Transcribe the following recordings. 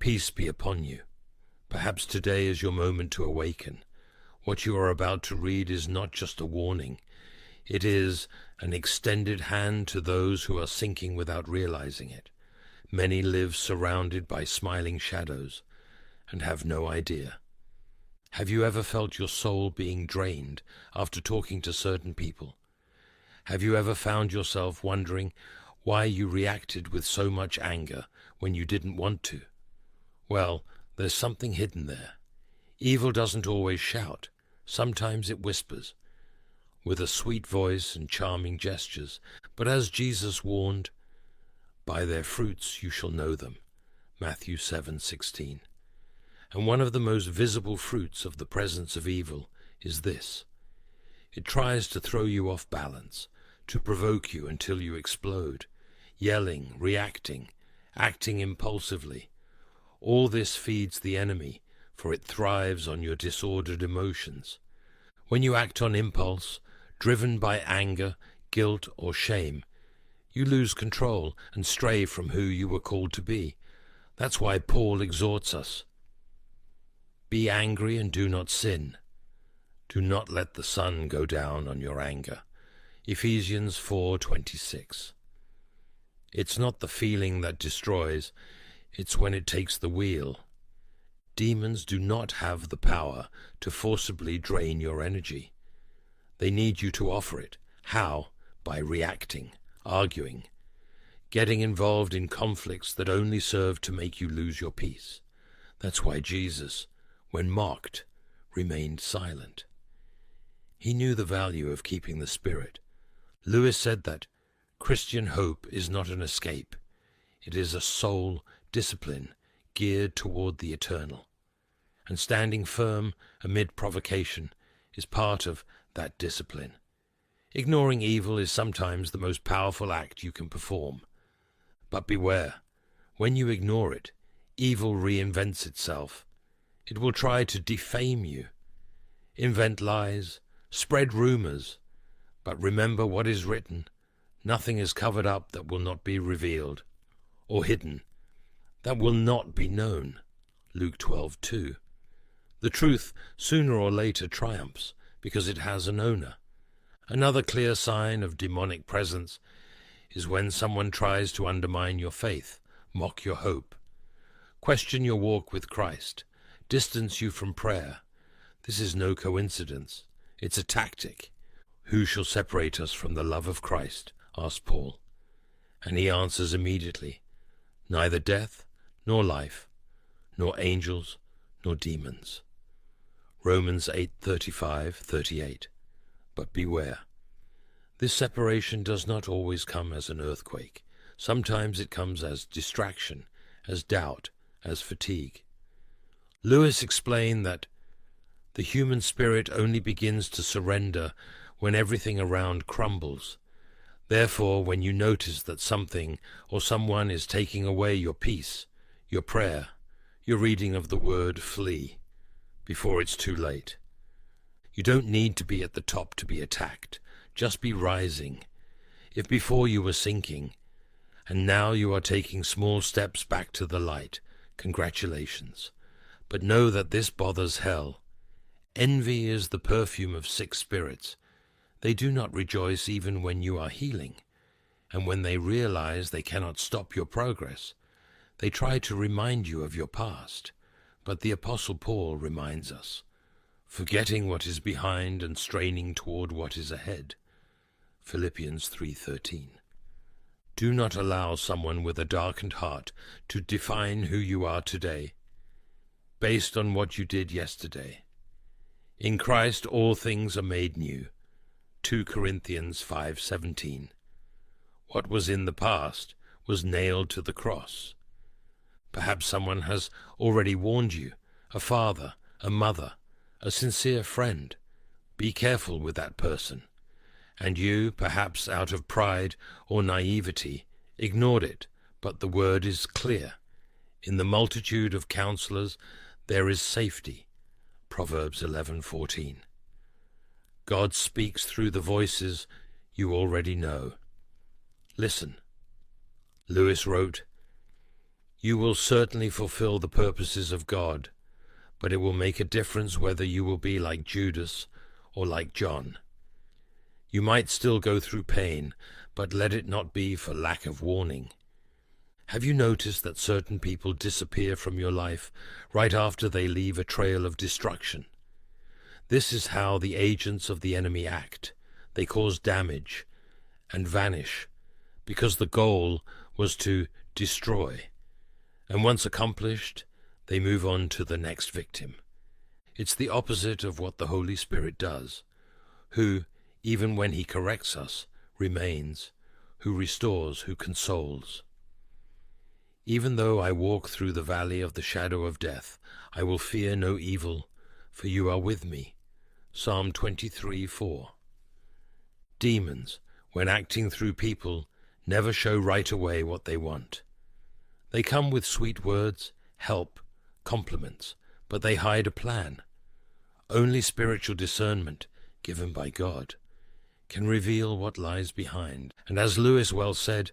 Peace be upon you. Perhaps today is your moment to awaken. What you are about to read is not just a warning. It is an extended hand to those who are sinking without realizing it. Many live surrounded by smiling shadows and have no idea. Have you ever felt your soul being drained after talking to certain people? Have you ever found yourself wondering why you reacted with so much anger when you didn't want to? Well, there's something hidden there. Evil doesn't always shout. Sometimes it whispers, with a sweet voice and charming gestures. But as Jesus warned, by their fruits you shall know them. Matthew 7:16. And one of the most visible fruits of the presence of evil is this. It tries to throw you off balance, to provoke you until you explode, yelling, reacting, acting impulsively. All this feeds the enemy, for it thrives on your disordered emotions. When you act on impulse, driven by anger, guilt, or shame, you lose control and stray from who you were called to be. That's why Paul exhorts us. Be angry and do not sin. Do not let the sun go down on your anger. Ephesians 4:26. It's not the feeling that destroys, it's when it takes the wheel. Demons do not have the power to forcibly drain your energy. They need you to offer it. How? By reacting, arguing, getting involved in conflicts that only serve to make you lose your peace. That's why Jesus, when mocked, remained silent. He knew the value of keeping the spirit. Lewis said that Christian hope is not an escape. It is a soul discipline geared toward the eternal. And standing firm amid provocation is part of that discipline. Ignoring evil is sometimes the most powerful act you can perform. But beware, when you ignore it, evil reinvents itself. It will try to defame you, invent lies, spread rumors. But remember what is written. Nothing is covered up that will not be revealed, or hidden, that will not be known. Luke 12:2. The truth sooner or later triumphs because it has an owner. Another clear sign of demonic presence is when someone tries to undermine your faith, mock your hope, question your walk with Christ, distance you from prayer. This is no coincidence. It's a tactic. Who shall separate us from the love of Christ? Asked Paul. And he answers immediately, neither death, nor life, nor angels, nor demons. Romans 8:35-38. But beware. This separation does not always come as an earthquake. Sometimes it comes as distraction, as doubt, as fatigue. Lewis explained that the human spirit only begins to surrender when everything around crumbles. Therefore, when you notice that something or someone is taking away your peace, your prayer, your reading of the word, flee before it's too late. You don't need to be at the top to be attacked. Just be rising. If before you were sinking, and now you are taking small steps back to the light, congratulations. But know that this bothers hell. Envy is the perfume of sick spirits. They do not rejoice even when you are healing, and when they realize they cannot stop your progress, they try to remind you of your past. But the Apostle Paul reminds us, forgetting what is behind and straining toward what is ahead. Philippians 3:13. Do not allow someone with a darkened heart to define who you are today, based on what you did yesterday. In Christ all things are made new. 2 Corinthians 5:17. What was in the past was nailed to the cross. Perhaps someone has already warned you, a father, a mother, a sincere friend. Be careful with that person. And you, perhaps out of pride or naivety, ignored it, but the word is clear. In the multitude of counselors there is safety. Proverbs 11:14. God speaks through the voices you already know. Listen. Lewis wrote, You will certainly fulfill the purposes of God, but it will make a difference whether you will be like Judas or like John. You might still go through pain, but let it not be for lack of warning. Have you noticed that certain people disappear from your life right after they leave a trail of destruction? This is how the agents of the enemy act. They cause damage and vanish because the goal was to destroy. And once accomplished, they move on to the next victim. It's the opposite of what the Holy Spirit does, who, even when he corrects us, remains, who restores, who consoles. Even though I walk through the valley of the shadow of death, I will fear no evil, for you are with me. Psalm 23:4. Demons, when acting through people, never show right away what they want. They come with sweet words, help, compliments, but they hide a plan. Only spiritual discernment, given by God, can reveal what lies behind. And as Lewis well said,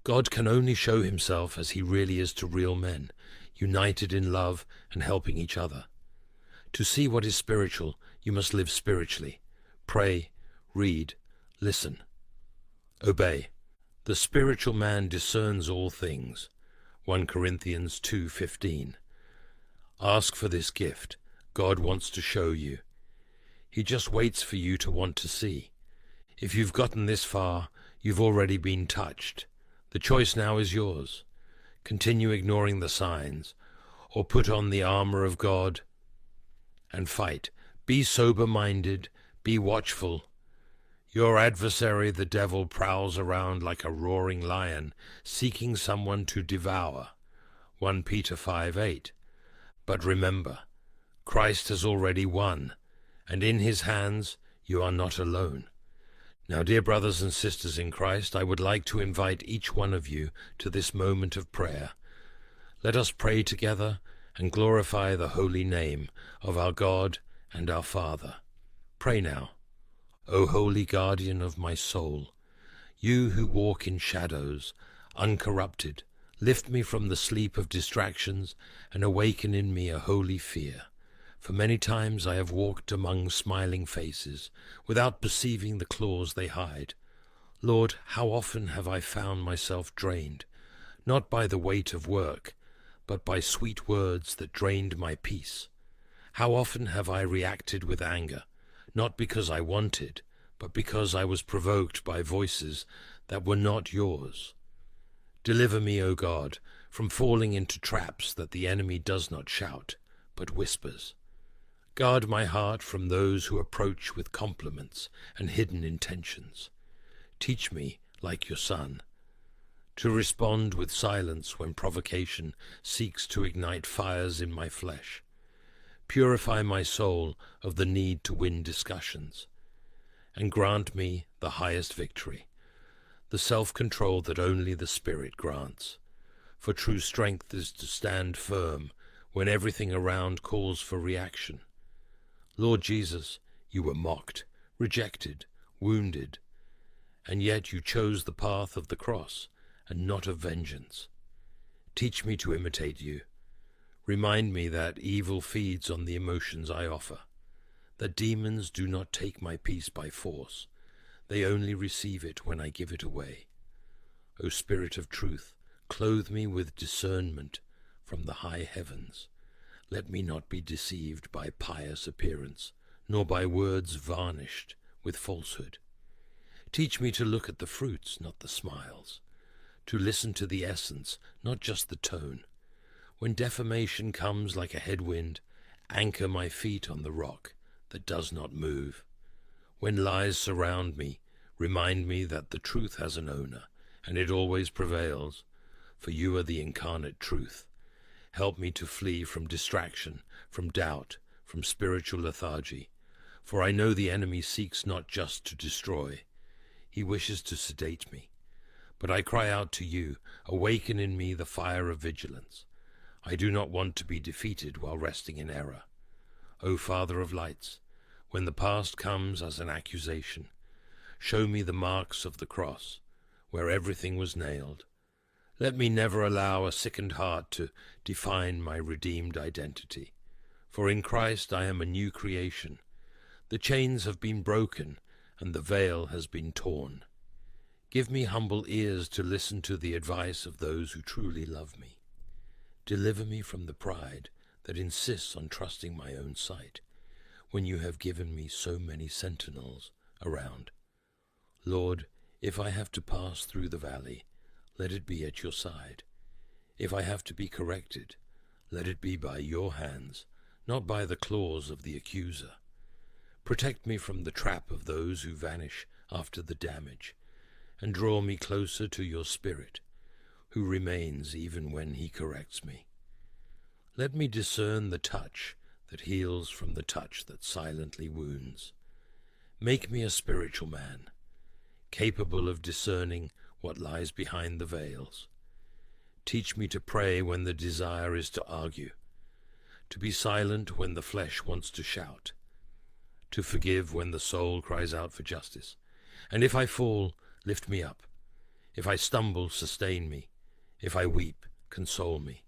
God can only show himself as he really is to real men, united in love and helping each other. To see what is spiritual, you must live spiritually. Pray, read, listen, obey. The spiritual man discerns all things. 1 Corinthians 2:15. Ask for this gift. God wants to show you. He just waits for you to want to see. If you've gotten this far, you've already been touched. The choice now is yours. Continue ignoring the signs, or put on the armor of God and fight. Be sober-minded, be watchful. Your adversary, the devil, prowls around like a roaring lion, seeking someone to devour. 1 Peter 5:8. But remember, Christ has already won, and in his hands you are not alone. Now, dear brothers and sisters in Christ, I would like to invite each one of you to this moment of prayer. Let us pray together and glorify the holy name of our God and our Father. Pray now. O holy guardian of my soul, you who walk in shadows, uncorrupted, lift me from the sleep of distractions and awaken in me a holy fear. For many times I have walked among smiling faces, without perceiving the claws they hide. Lord, how often have I found myself drained, not by the weight of work, but by sweet words that drained my peace. How often have I reacted with anger, not because I wanted, but because I was provoked by voices that were not yours. Deliver me, O God, from falling into traps that the enemy does not shout, but whispers. Guard my heart from those who approach with compliments and hidden intentions. Teach me, like your Son, to respond with silence when provocation seeks to ignite fires in my flesh. Purify my soul of the need to win discussions, and grant me the highest victory, the self-control that only the Spirit grants. For true strength is to stand firm when everything around calls for reaction. Lord Jesus, you were mocked, rejected, wounded, and yet you chose the path of the cross and not of vengeance. Teach me to imitate you. Remind me that evil feeds on the emotions I offer, that demons do not take my peace by force. They only receive it when I give it away. O Spirit of truth, clothe me with discernment from the high heavens. Let me not be deceived by pious appearance, nor by words varnished with falsehood. Teach me to look at the fruits, not the smiles, to listen to the essence, not just the tone. When defamation comes like a headwind, anchor my feet on the rock that does not move. When lies surround me, remind me that the truth has an owner, and it always prevails, for you are the incarnate truth. Help me to flee from distraction, from doubt, from spiritual lethargy, for I know the enemy seeks not just to destroy. He wishes to sedate me. But I cry out to you, awaken in me the fire of vigilance. I do not want to be defeated while resting in error. O Father of lights, when the past comes as an accusation, show me the marks of the cross, where everything was nailed. Let me never allow a sickened heart to define my redeemed identity. For in Christ I am a new creation. The chains have been broken, and the veil has been torn. Give me humble ears to listen to the advice of those who truly love me. Deliver me from the pride that insists on trusting my own sight, when you have given me so many sentinels around. Lord, if I have to pass through the valley, let it be at your side. If I have to be corrected, let it be by your hands, not by the claws of the accuser. Protect me from the trap of those who vanish after the damage, and draw me closer to your Spirit, who remains even when he corrects me. Let me discern the touch that heals from the touch that silently wounds. Make me a spiritual man, capable of discerning what lies behind the veils. Teach me to pray when the desire is to argue, to be silent when the flesh wants to shout, to forgive when the soul cries out for justice. And if I fall, lift me up. If I stumble, sustain me. If I weep, console me.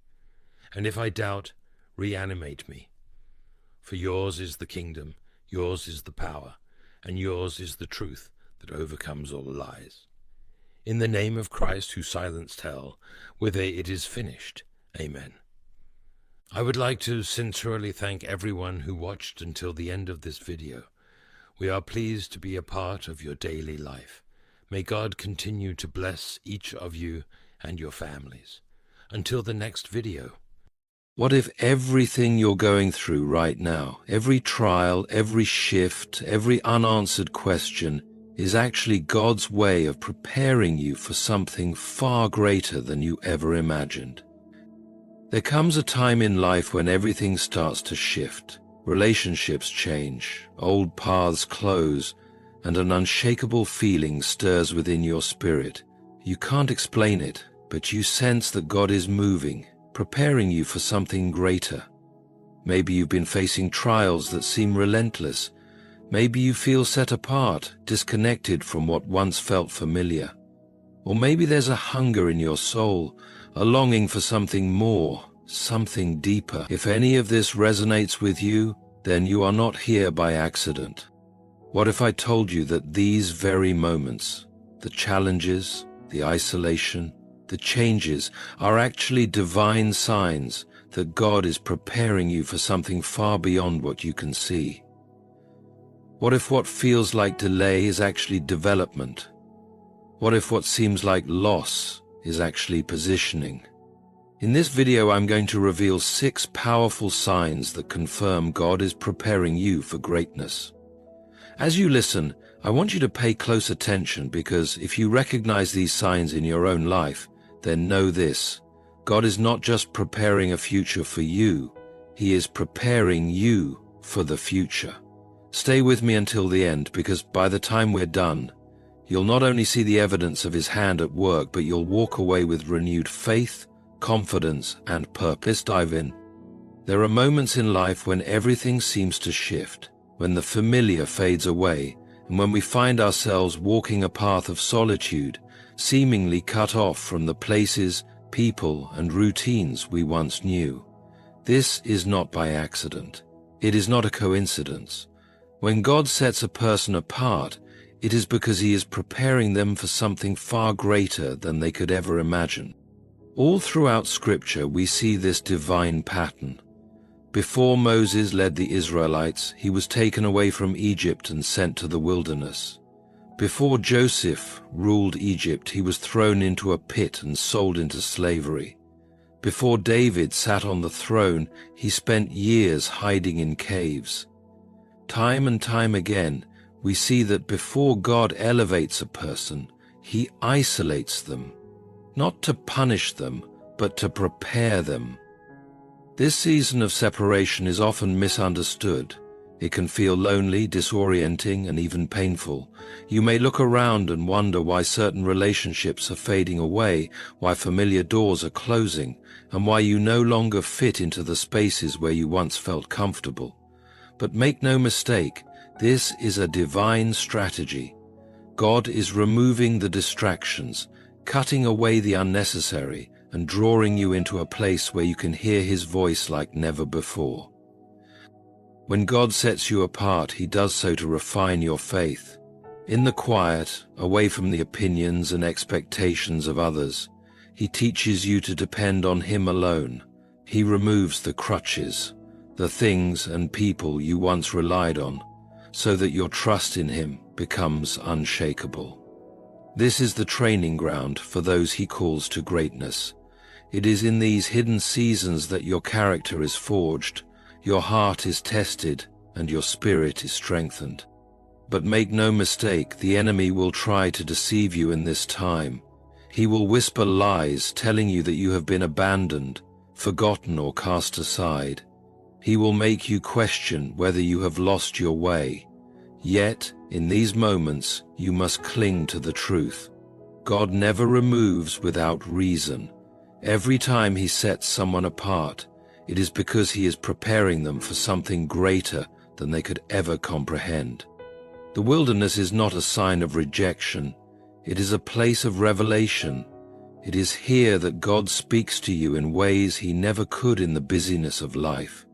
And if I doubt, reanimate me. For yours is the kingdom, yours is the power, and yours is the truth that overcomes all lies. In the name of Christ who silenced hell, with a "it is finished." Amen. I would like to sincerely thank everyone who watched until the end of this video. We are pleased to be a part of your daily life. May God continue to bless each of you and your families. Until the next video. What if everything you're going through right now, every trial, every shift, every unanswered question, is actually God's way of preparing you for something far greater than you ever imagined? There comes a time in life when everything starts to shift. Relationships change, old paths close, and an unshakable feeling stirs within your spirit. You can't explain it, but you sense that God is moving, preparing you for something greater. Maybe you've been facing trials that seem relentless. Maybe you feel set apart, disconnected from what once felt familiar. Or maybe there's a hunger in your soul, a longing for something more, something deeper. If any of this resonates with you, then you are not here by accident. What if I told you that these very moments, the challenges, the isolation, the changes, are actually divine signs that God is preparing you for something far beyond what you can see? What if what feels like delay is actually development? What if what seems like loss is actually positioning? In this video, I'm going to reveal 6 powerful signs that confirm God is preparing you for greatness. As you listen, I want you to pay close attention, because if you recognize these signs in your own life, then know this: God is not just preparing a future for you, He is preparing you for the future. Stay with me until the end, because by the time we're done, you'll not only see the evidence of His hand at work, but you'll walk away with renewed faith, confidence, and purpose. Dive in. There are moments in life when everything seems to shift, when the familiar fades away, and when we find ourselves walking a path of solitude, seemingly cut off from the places, people, and routines we once knew. This is not by accident. It is not a coincidence. When God sets a person apart, it is because He is preparing them for something far greater than they could ever imagine. All throughout Scripture we see this divine pattern. Before Moses led the Israelites, he was taken away from Egypt and sent to the wilderness. Before Joseph ruled Egypt, he was thrown into a pit and sold into slavery. Before David sat on the throne, he spent years hiding in caves. Time and time again, we see that before God elevates a person, He isolates them, not to punish them, but to prepare them. This season of separation is often misunderstood. It can feel lonely, disorienting, and even painful. You may look around and wonder why certain relationships are fading away, why familiar doors are closing, and why you no longer fit into the spaces where you once felt comfortable. But make no mistake, this is a divine strategy. God is removing the distractions, cutting away the unnecessary and drawing you into a place where you can hear his voice like never before. When God sets you apart, he does so to refine your faith. In the quiet, away from the opinions and expectations of others, he teaches you to depend on him alone. He removes the crutches, the things and people you once relied on, so that your trust in him becomes unshakable. This is the training ground for those he calls to greatness. It is in these hidden seasons that your character is forged, your heart is tested, and your spirit is strengthened. But make no mistake, the enemy will try to deceive you in this time. He will whisper lies telling you that you have been abandoned, forgotten, or cast aside. He will make you question whether you have lost your way. Yet, in these moments, you must cling to the truth. God never removes without reason. Every time he sets someone apart, it is because he is preparing them for something greater than they could ever comprehend. The wilderness is not a sign of rejection. It is a place of revelation. It is here that God speaks to you in ways he never could in the busyness of life.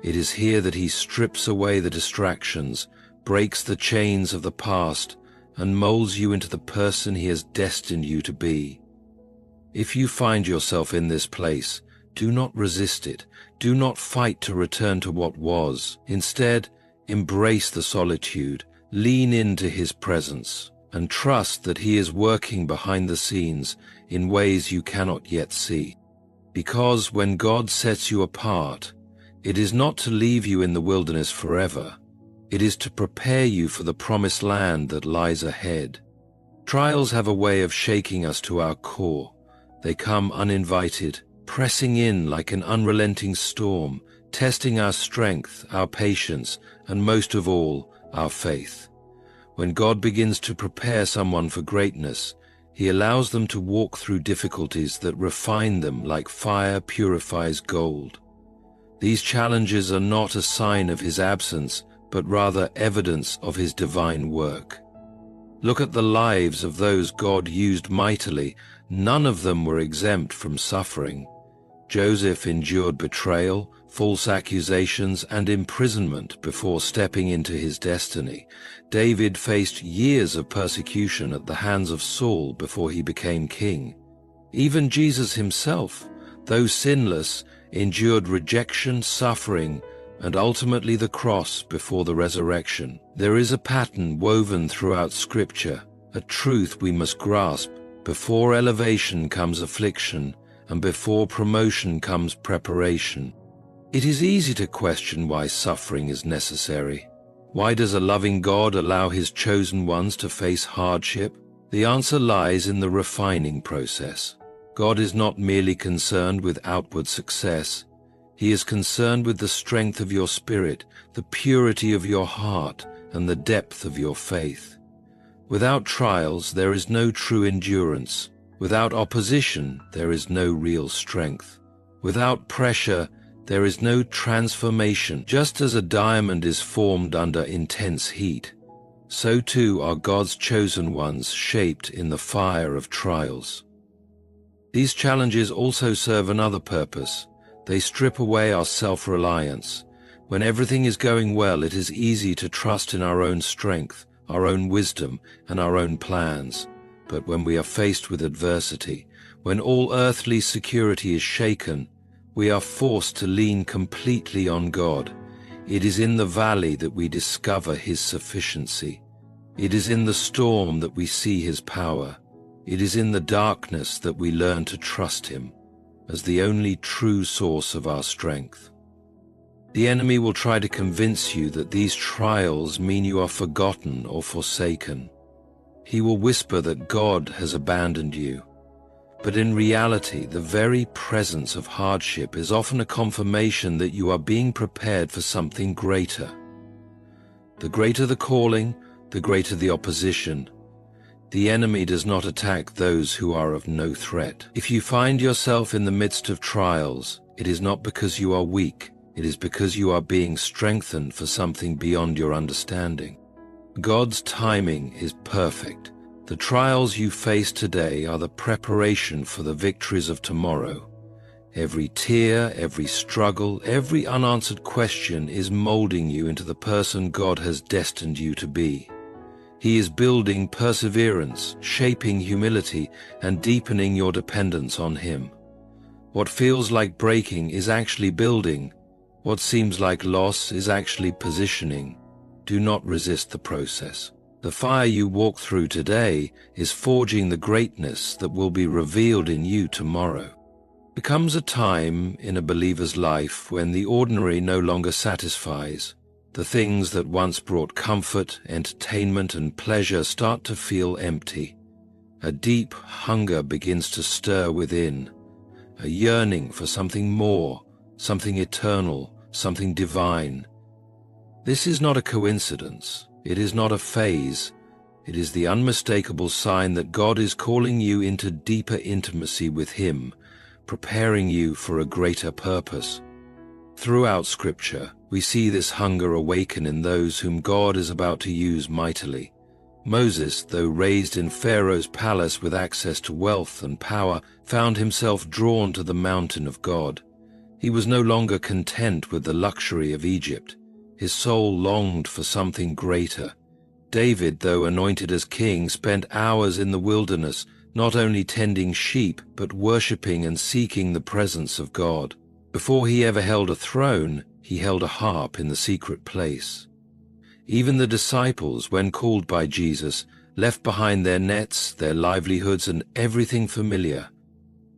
It is here that he strips away the distractions, breaks the chains of the past, and molds you into the person he has destined you to be. If you find yourself in this place, do not resist it. Do not fight to return to what was. Instead, embrace the solitude, lean into his presence, and trust that he is working behind the scenes in ways you cannot yet see. Because when God sets you apart, it is not to leave you in the wilderness forever. It is to prepare you for the promised land that lies ahead. Trials have a way of shaking us to our core. They come uninvited, pressing in like an unrelenting storm, testing our strength, our patience, and most of all, our faith. When God begins to prepare someone for greatness, he allows them to walk through difficulties that refine them like fire purifies gold. These challenges are not a sign of his absence, but rather evidence of his divine work. Look at the lives of those God used mightily. None of them were exempt from suffering. Joseph endured betrayal, false accusations, and imprisonment before stepping into his destiny. David faced years of persecution at the hands of Saul before he became king. Even Jesus himself, though sinless, endured rejection, suffering, and ultimately the cross before the resurrection. There is a pattern woven throughout Scripture, a truth we must grasp. Before elevation comes affliction, and before promotion comes preparation. It is easy to question why suffering is necessary. Why does a loving God allow his chosen ones to face hardship? The answer lies in the refining process. God is not merely concerned with outward success. He is concerned with the strength of your spirit, the purity of your heart, and the depth of your faith. Without trials, there is no true endurance. Without opposition, there is no real strength. Without pressure, there is no transformation. Just as a diamond is formed under intense heat, so too are God's chosen ones shaped in the fire of trials. These challenges also serve another purpose. They strip away our self-reliance. When everything is going well, it is easy to trust in our own strength, our own wisdom, and our own plans. But when we are faced with adversity, when all earthly security is shaken, we are forced to lean completely on God. It is in the valley that we discover his sufficiency. It is in the storm that we see his power. It is in the darkness that we learn to trust him as the only true source of our strength. The enemy will try to convince you that these trials mean you are forgotten or forsaken. He will whisper that God has abandoned you. But in reality, the very presence of hardship is often a confirmation that you are being prepared for something greater. The greater the calling, the greater the opposition. The enemy does not attack those who are of no threat. If you find yourself in the midst of trials, it is not because you are weak. It is because you are being strengthened for something beyond your understanding. God's timing is perfect. The trials you face today are the preparation for the victories of tomorrow. Every tear, every struggle, every unanswered question is molding you into the person God has destined you to be. He is building perseverance, shaping humility, and deepening your dependence on Him. What feels like breaking is actually building. What seems like loss is actually positioning. Do not resist the process. The fire you walk through today is forging the greatness that will be revealed in you tomorrow. There comes a time in a believer's life when the ordinary no longer satisfies. The things that once brought comfort, entertainment, and pleasure start to feel empty. A deep hunger begins to stir within, a yearning for something more, something eternal, something divine. This is not a coincidence. It is not a phase. It is the unmistakable sign that God is calling you into deeper intimacy with Him, preparing you for a greater purpose. Throughout Scripture, we see this hunger awaken in those whom God is about to use mightily. Moses, though raised in Pharaoh's palace with access to wealth and power, found himself drawn to the mountain of God. He was no longer content with the luxury of Egypt. His soul longed for something greater. David, though anointed as king, spent hours in the wilderness, not only tending sheep, but worshipping and seeking the presence of God. Before he ever held a throne, he held a harp in the secret place. Even the disciples, when called by Jesus, left behind their nets, their livelihoods, and everything familiar,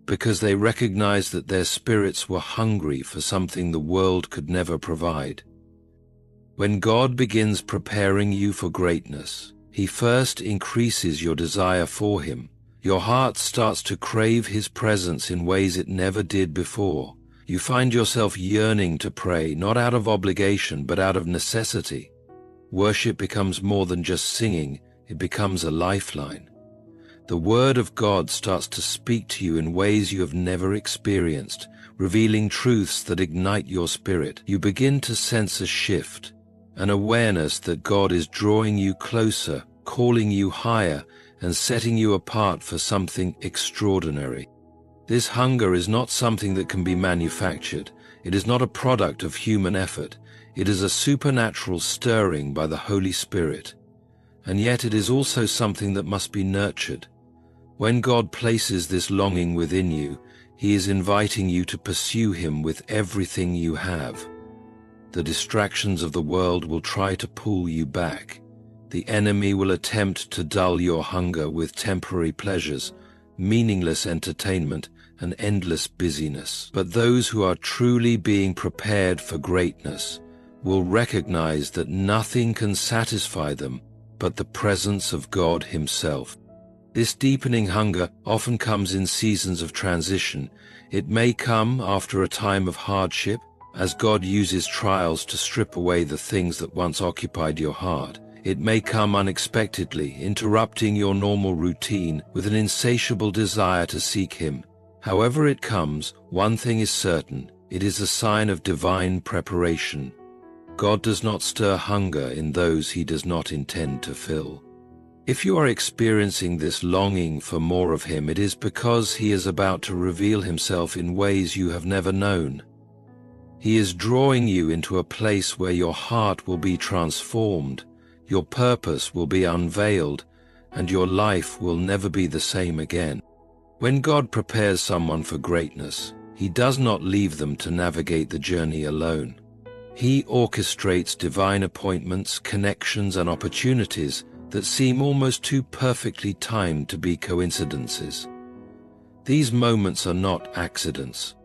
because they recognized that their spirits were hungry for something the world could never provide. When God begins preparing you for greatness, He first increases your desire for Him. Your heart starts to crave His presence in ways it never did before. You find yourself yearning to pray, not out of obligation, but out of necessity. Worship becomes more than just singing, it becomes a lifeline. The Word of God starts to speak to you in ways you have never experienced, revealing truths that ignite your spirit. You begin to sense a shift, an awareness that God is drawing you closer, calling you higher, and setting you apart for something extraordinary. This hunger is not something that can be manufactured. It is not a product of human effort. It is a supernatural stirring by the Holy Spirit. And yet it is also something that must be nurtured. When God places this longing within you, He is inviting you to pursue Him with everything you have. The distractions of the world will try to pull you back. The enemy will attempt to dull your hunger with temporary pleasures, meaningless entertainment, and endless busyness. But those who are truly being prepared for greatness will recognize that nothing can satisfy them but the presence of God Himself. This deepening hunger often comes in seasons of transition. It may come after a time of hardship, as God uses trials to strip away the things that once occupied your heart. It may come unexpectedly, interrupting your normal routine with an insatiable desire to seek Him. However it comes, one thing is certain: it is a sign of divine preparation. God does not stir hunger in those He does not intend to fill. If you are experiencing this longing for more of Him, it is because He is about to reveal Himself in ways you have never known. He is drawing you into a place where your heart will be transformed, your purpose will be unveiled, and your life will never be the same again. When God prepares someone for greatness, He does not leave them to navigate the journey alone. He orchestrates divine appointments, connections, and opportunities that seem almost too perfectly timed to be coincidences. These moments are not accidents.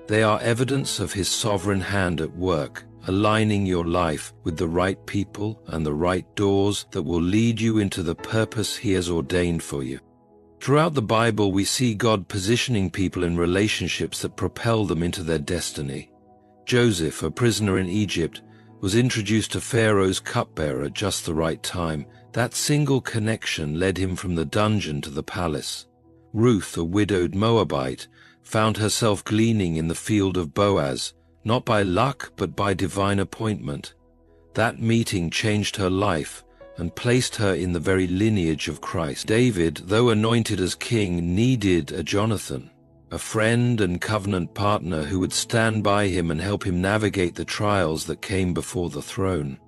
They are evidence of His sovereign hand at work, aligning your life with the right people and the right doors that will lead you into the purpose He has ordained for you. Throughout the Bible, we see God positioning people in relationships that propel them into their destiny. Joseph, a prisoner in Egypt, was introduced to Pharaoh's cupbearer at just the right time. That single connection led him from the dungeon to the palace. Ruth, a widowed Moabite, found herself gleaning in the field of Boaz, not by luck but by divine appointment. That meeting changed her life, and placed her in the very lineage of Christ. David, though anointed as king, needed a Jonathan, a friend and covenant partner who would stand by him and help him navigate the trials that came before the throne.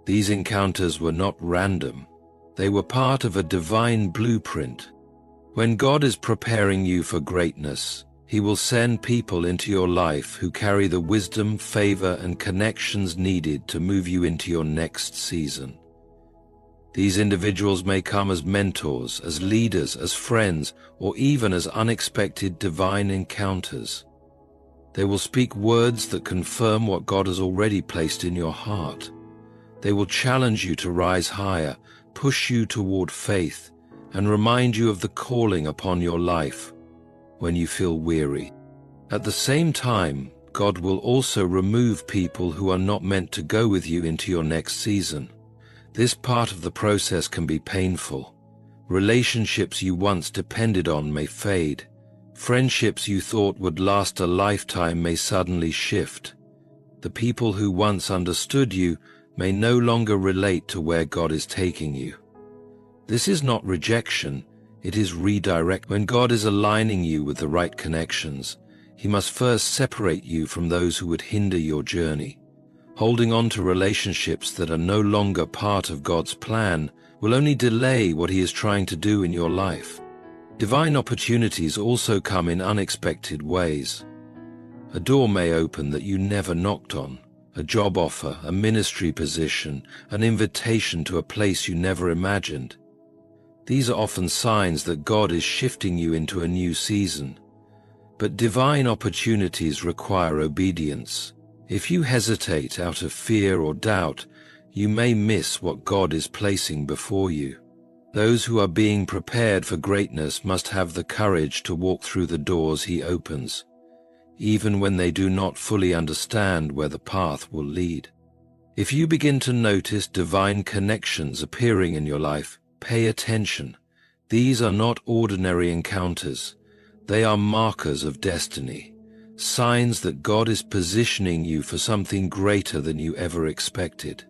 These encounters were not random. They were part of a divine blueprint. When God is preparing you for greatness, He will send people into your life who carry the wisdom, favor, and connections needed to move you into your next season. These individuals may come as mentors, as leaders, as friends, or even as unexpected divine encounters. They will speak words that confirm what God has already placed in your heart. They will challenge you to rise higher, push you toward faith, and remind you of the calling upon your life when you feel weary. At the same time, God will also remove people who are not meant to go with you into your next season. This part of the process can be painful. Relationships you once depended on may fade. Friendships you thought would last a lifetime may suddenly shift. The people who once understood you may no longer relate to where God is taking you. This is not rejection, it is redirect. When God is aligning you with the right connections, He must first separate you from those who would hinder your journey. Holding on to relationships that are no longer part of God's plan will only delay what He is trying to do in your life. Divine opportunities also come in unexpected ways. A door may open that you never knocked on, a job offer, a ministry position, an invitation to a place you never imagined. These are often signs that God is shifting you into a new season. But divine opportunities require obedience. If you hesitate out of fear or doubt, you may miss what God is placing before you. Those who are being prepared for greatness must have the courage to walk through the doors He opens, even when they do not fully understand where the path will lead. If you begin to notice divine connections appearing in your life, pay attention. These are not ordinary encounters. They are markers of destiny, signs that God is positioning you for something greater than you ever expected.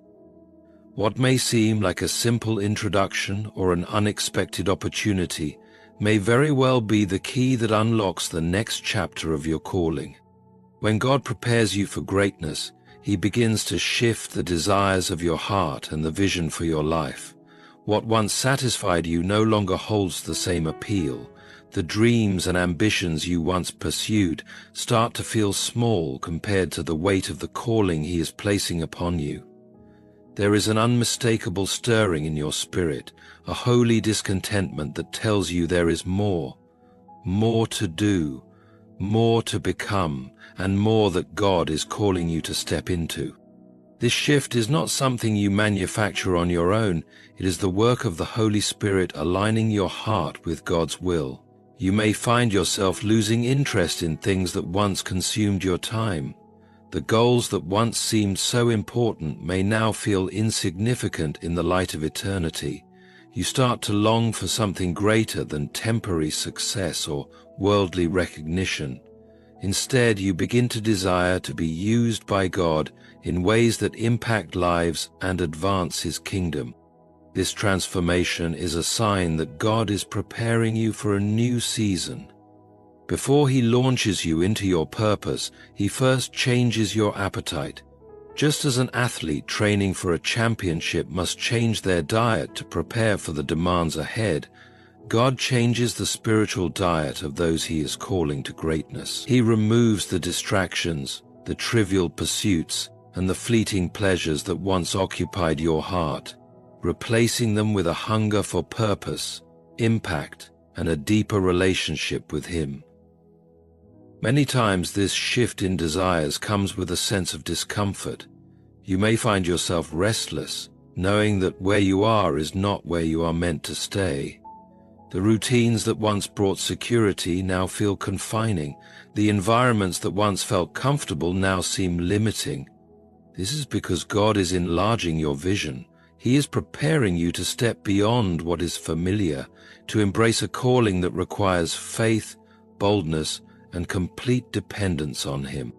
What may seem like a simple introduction or an unexpected opportunity may very well be the key that unlocks the next chapter of your calling. When God prepares you for greatness, He begins to shift the desires of your heart and the vision for your life. What once satisfied you no longer holds the same appeal. The dreams and ambitions you once pursued start to feel small compared to the weight of the calling He is placing upon you. There is an unmistakable stirring in your spirit, a holy discontentment that tells you there is more to do, more to become, and more that God is calling you to step into. This shift is not something you manufacture on your own. It is the work of the Holy Spirit aligning your heart with God's will. You may find yourself losing interest in things that once consumed your time. The goals that once seemed so important may now feel insignificant in the light of eternity. You start to long for something greater than temporary success or worldly recognition. Instead, you begin to desire to be used by God in ways that impact lives and advance His kingdom. This transformation is a sign that God is preparing you for a new season. Before He launches you into your purpose, He first changes your appetite. Just as an athlete training for a championship must change their diet to prepare for the demands ahead, God changes the spiritual diet of those He is calling to greatness. He removes the distractions, the trivial pursuits, and the fleeting pleasures that once occupied your heart, replacing them with a hunger for purpose, impact, and a deeper relationship with Him. Many times this shift in desires comes with a sense of discomfort. You may find yourself restless, knowing that where you are is not where you are meant to stay. The routines that once brought security now feel confining. The environments that once felt comfortable now seem limiting. This is because God is enlarging your vision. He is preparing you to step beyond what is familiar, to embrace a calling that requires faith, boldness, and complete dependence on Him.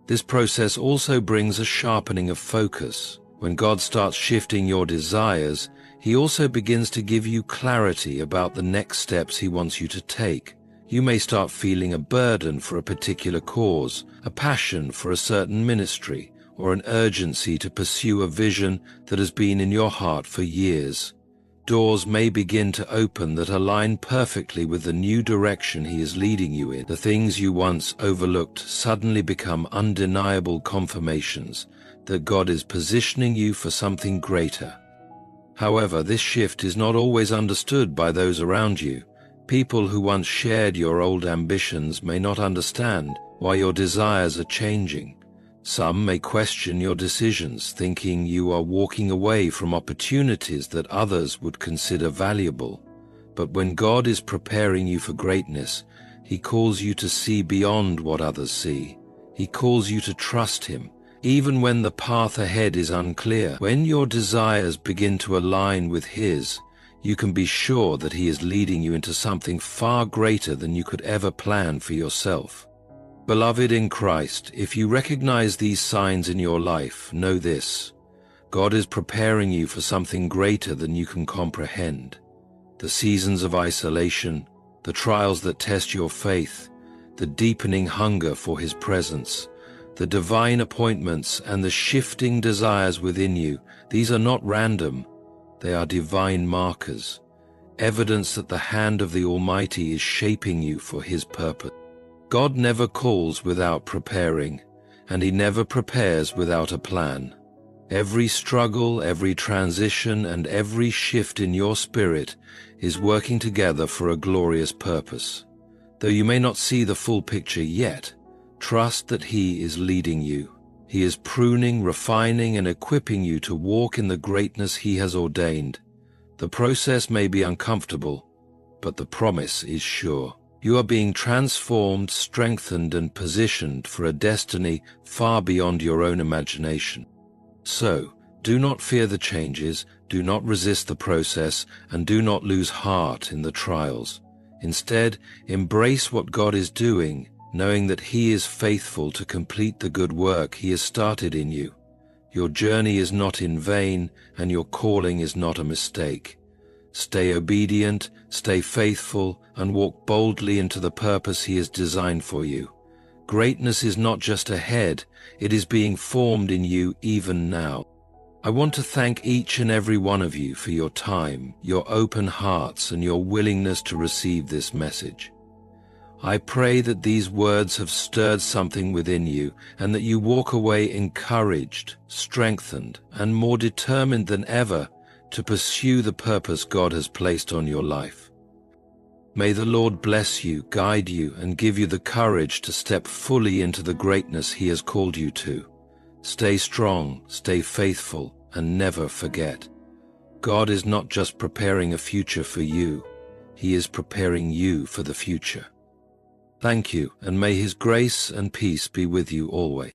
This process also brings a sharpening of focus. When God starts shifting your desires, He also begins to give you clarity about the next steps He wants you to take. You may start feeling a burden for a particular cause, a passion for a certain ministry, or an urgency to pursue a vision that has been in your heart for years. Doors may begin to open that align perfectly with the new direction He is leading you in. The things you once overlooked suddenly become undeniable confirmations that God is positioning you for something greater. However, this shift is not always understood by those around you. People who once shared your old ambitions may not understand why your desires are changing. Some may question your decisions, thinking you are walking away from opportunities that others would consider valuable. But when God is preparing you for greatness, He calls you to see beyond what others see. He calls you to trust Him, even when the path ahead is unclear. When your desires begin to align with His, you can be sure that He is leading you into something far greater than you could ever plan for yourself. Beloved in Christ, if you recognize these signs in your life, know this: God is preparing you for something greater than you can comprehend. The seasons of isolation, the trials that test your faith, the deepening hunger for His presence, the divine appointments and the shifting desires within you, these are not random. They are divine markers, evidence that the hand of the Almighty is shaping you for His purpose. God never calls without preparing, and He never prepares without a plan. Every struggle, every transition, and every shift in your spirit is working together for a glorious purpose. Though you may not see the full picture yet, trust that He is leading you. He is pruning, refining, and equipping you to walk in the greatness He has ordained. The process may be uncomfortable, but the promise is sure. You are being transformed, strengthened, and positioned for a destiny far beyond your own imagination. So, do not fear the changes, do not resist the process, and do not lose heart in the trials. Instead, embrace what God is doing, knowing that He is faithful to complete the good work He has started in you. Your journey is not in vain, and your calling is not a mistake. Stay obedient, stay faithful, and walk boldly into the purpose He has designed for you. Greatness is not just ahead, it is being formed in you even now. I want to thank each and every one of you for your time, your open hearts, and your willingness to receive this message. I pray that these words have stirred something within you, and that you walk away encouraged, strengthened, and more determined than ever to pursue the purpose God has placed on your life. May the Lord bless you, guide you, and give you the courage to step fully into the greatness He has called you to. Stay strong, stay faithful, and never forget. God is not just preparing a future for you, He is preparing you for the future. Thank you, and may His grace and peace be with you always.